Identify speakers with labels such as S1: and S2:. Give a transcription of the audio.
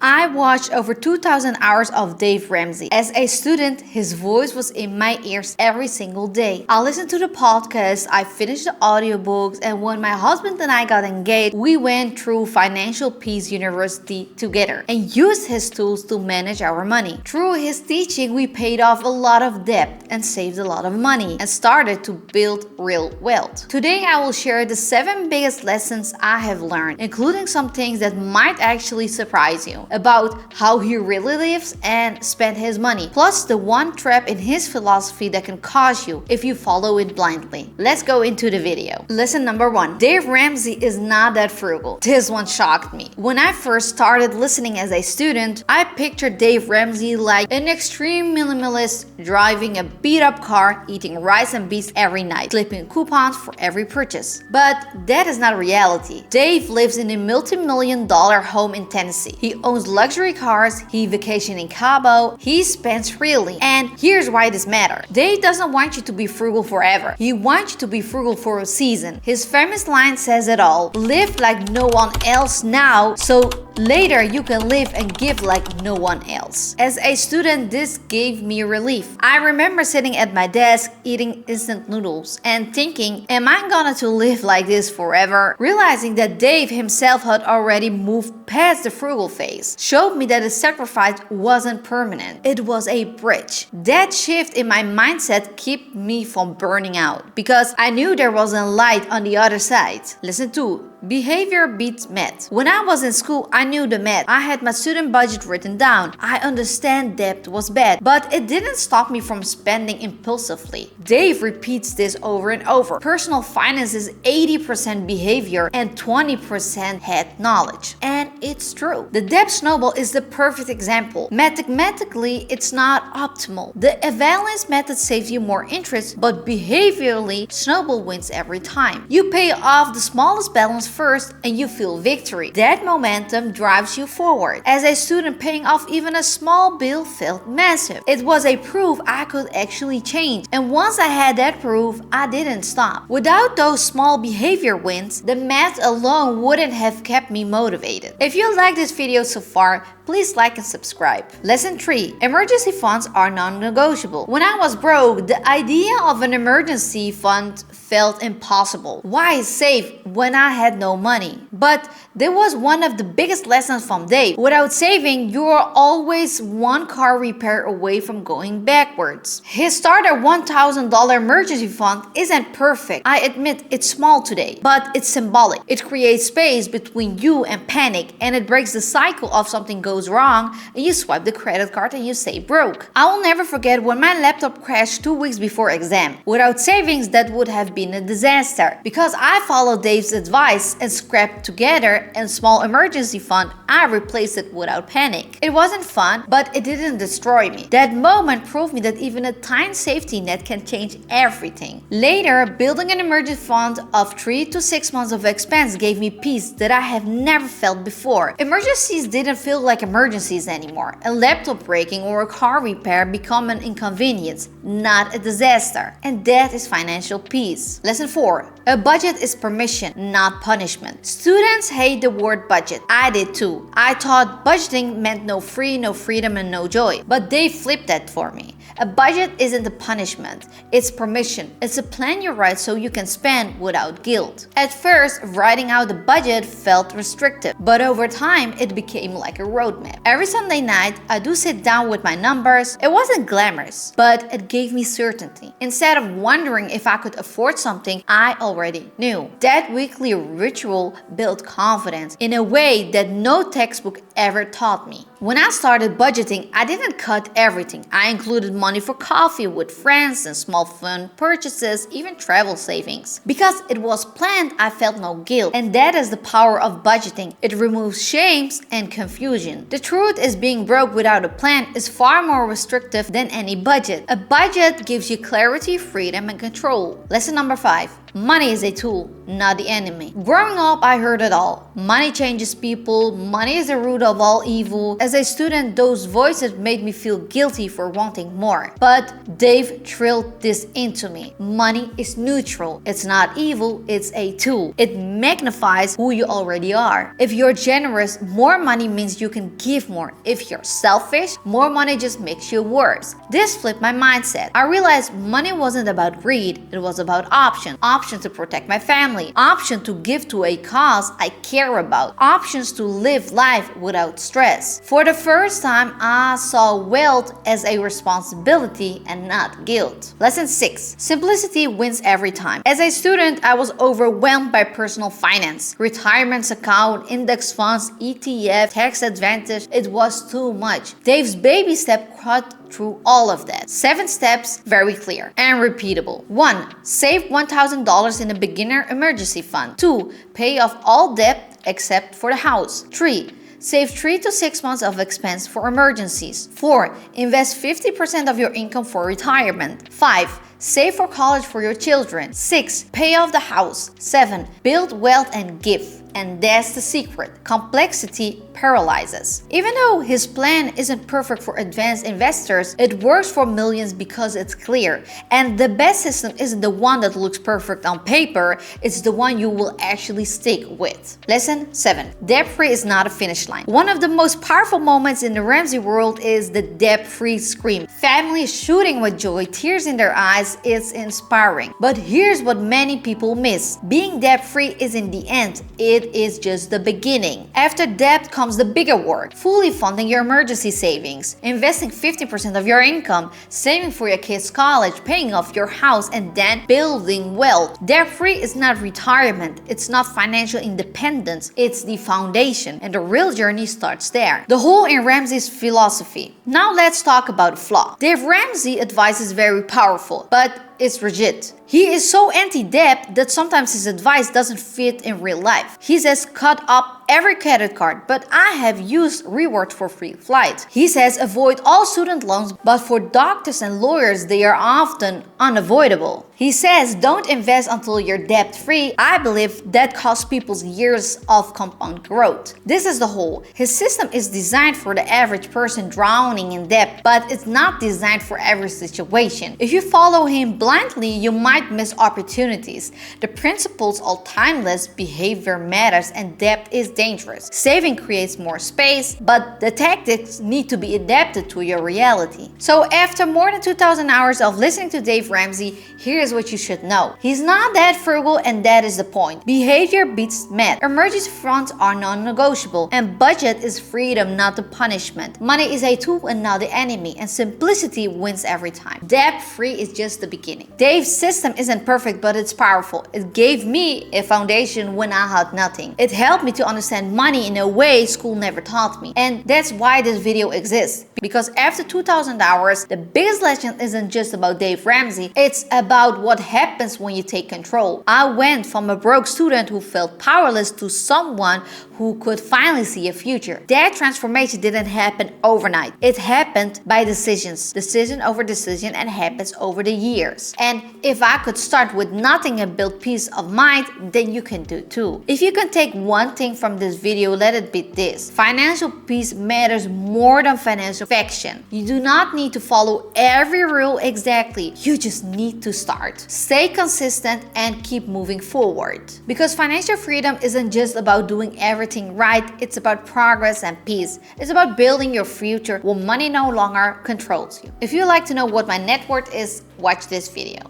S1: I watched over 2,000 hours of Dave Ramsey. As a student, his voice was in my ears every single day. I listened to the podcast, I finished the audiobooks, and when my husband and I got engaged, we went through Financial Peace University together and used his tools to manage our money. Through his teaching, we paid off a lot of debt and saved a lot of money and started to build real wealth. Today, I will share the 7 biggest lessons I have learned, including some things that might actually surprise you, about how he really lives and spent his money, plus the one trap in his philosophy that can cause you if you follow it blindly. Let's go into the video. Lesson number 1. Dave Ramsey is not that frugal. This one shocked me. When I first started listening as a student, I pictured Dave Ramsey like an extreme minimalist driving a beat-up car, eating rice and beans every night, clipping coupons for every purchase. But that is not reality. Dave lives in a multi-million-dollar home in Tennessee. He owns luxury cars, he vacations in Cabo, he spends freely. And here's why this matters. Dave doesn't want you to be frugal forever. He wants you to be frugal for a season. His famous line says it all: live like no one else now, so later you can live and give like no one else. As a student, this gave me relief. I remember sitting at my desk eating instant noodles and thinking, am I gonna to live like this forever? Realizing that Dave himself had already moved past the frugal phase showed me that the sacrifice wasn't permanent. It was a bridge. That shift in my mindset kept me from burning out because I knew there was a light on the other side. Lesson 2. Behavior beats math. When I was in school, I knew the math. I had my student budget written down. I understand debt was bad, but it didn't stop me from spending impulsively. Dave repeats this over and over. Personal finance is 80% behavior and 20% head knowledge. And it's true. The debt snowball is the perfect example. Mathematically, it's not optimal. The evaluance method saves you more interest, but behaviorally, snowball wins every time. You pay off the smallest balance first and you feel victory. That momentum drives you forward. As a student, paying off even a small bill felt massive. It was a proof I could actually change. And once I had that proof, I didn't stop. Without those small behavior wins, the math alone wouldn't have kept me motivated. If you like this video so far, please like and subscribe. Lesson 3. Emergency funds are non-negotiable. When I was broke, the idea of an emergency fund felt impossible. Why save when I had no money? But that was one of the biggest lessons from Dave. Without saving, you are always one car repair away from going backwards. His starter $1,000 emergency fund isn't perfect. I admit it's small today, but it's symbolic. It creates space between you and panic, and it breaks the cycle of something goes wrong and you swipe the credit card and you stay broke. I will never forget when my laptop crashed 2 weeks before exam. Without savings, that would have been a disaster. Because I followed Dave's advice and scrapped together a small emergency fund, I replaced it without panic. It wasn't fun, but it didn't destroy me. That moment proved me that even a tiny safety net can change everything. Later, building an emergency fund of 3 to 6 months of expense gave me peace that I have never felt before. Emergencies didn't feel like emergencies anymore. A laptop breaking or a car repair become an inconvenience, not a disaster. And that is financial peace. Lesson 4. A budget is permission, not punishment. Students hate the word budget. I did too. I thought budgeting meant no freedom and no joy. But they flipped that for me. A budget isn't a punishment, it's permission. It's a plan you write so you can spend without guilt. At first, writing out the budget felt restrictive, but over time, it became like a roadmap. Every Sunday night, I do sit down with my numbers. It wasn't glamorous, but it gave me certainty. Instead of wondering if I could afford something I already knew. That weekly ritual built confidence in a way that no textbook ever taught me. When I started budgeting, I didn't cut everything. I included money for coffee with friends and small fun purchases, even travel savings. Because it was planned, I felt no guilt. And that is the power of budgeting. It removes shames and confusion. The truth is, being broke without a plan is far more restrictive than any budget. A budget gives you clarity, freedom, and control. Lesson number 5. Money is a tool, not the enemy. Growing up, I heard it all. Money changes people. Money is the root of all evil. As As a student, those voices made me feel guilty for wanting more. But Dave drilled this into me. Money is neutral. It's not evil, it's a tool. It magnifies who you already are. If you're generous, more money means you can give more. If you're selfish, more money just makes you worse. This flipped my mindset. I realized money wasn't about greed, it was about options. Options to protect my family, option to give to a cause I care about, options to live life without stress. For the first time, I saw wealth as a responsibility and not guilt. Lesson 6. Simplicity wins every time. As a student, I was overwhelmed by personal finance. Retirement account, index funds, ETF, tax advantage. It was too much. Dave's baby step cut through all of that. 7 steps, very clear and repeatable. 1. Save $1,000 in a beginner emergency fund. 2. Pay off all debt except for the house. 3. Save 3 to 6 months of expense for emergencies. 4. Invest 50% of your income for retirement. 5. Save for college for your children. 6. Pay off the house. 7. Build wealth and give. And that's the secret. Complexity paralyzes. Even though his plan isn't perfect for advanced investors, it works for millions because it's clear. And the best system isn't the one that looks perfect on paper, it's the one you will actually stick with. Lesson 7. Debt-free is not a finish line. One of the most powerful moments in the Ramsey world is the debt-free scream. Families shooting with joy, tears in their eyes, it's inspiring. But here's what many people miss. Being debt-free isn't the end. It is just the beginning. After debt comes the bigger work, fully funding your emergency savings, investing 50% of your income, saving for your kids' college, paying off your house, and then building wealth. Debt-free is not retirement, it's not financial independence, it's the foundation, and the real journey starts there. The whole in Ramsey's philosophy. Now let's talk about flaw. Dave Ramsey advice is very powerful, but it's rigid. He is so anti-debt that sometimes his advice doesn't fit in real life. He says cut up every credit card, but I have used rewards for free flights. He says avoid all student loans, but for doctors and lawyers they are often unavoidable. He says don't invest until you're debt-free. I believe that costs people years of compound growth. This is the whole. His system is designed for the average person drowning in debt, but it's not designed for every situation. If you follow him blindly, you might miss opportunities. The principles are timeless, behavior matters, and debt is dangerous. Saving creates more space, but the tactics need to be adapted to your reality. So after more than 2,000 hours of listening to Dave Ramsey, here's what you should know. He's not that frugal, and that is the point. Behavior beats math. Emergency funds are non-negotiable, and budget is freedom, not the punishment. Money is a tool and not the enemy, and simplicity wins every time. Debt-free is just the beginning. Dave's system isn't perfect, but it's powerful. It gave me a foundation when I had nothing. It helped me to understand money in a way school never taught me. And that's why this video exists. Because after 2,000 hours, the biggest lesson isn't just about Dave Ramsey, it's about what happens when you take control. I went from a broke student who felt powerless to someone who could finally see a future. That transformation didn't happen overnight. It happened by decisions. Decision over decision, and happens over the years. And if I could start with nothing and build peace of mind, then you can do too. If you can take one thing from this video, let it be this. Financial peace matters more than financial perfection. You do not need to follow every rule exactly. You just need to start. Stay consistent and keep moving forward. Because financial freedom isn't just about doing everything right, it's about progress and peace. It's about building your future where money no longer controls you. If you'd like to know what my net worth is, watch this video.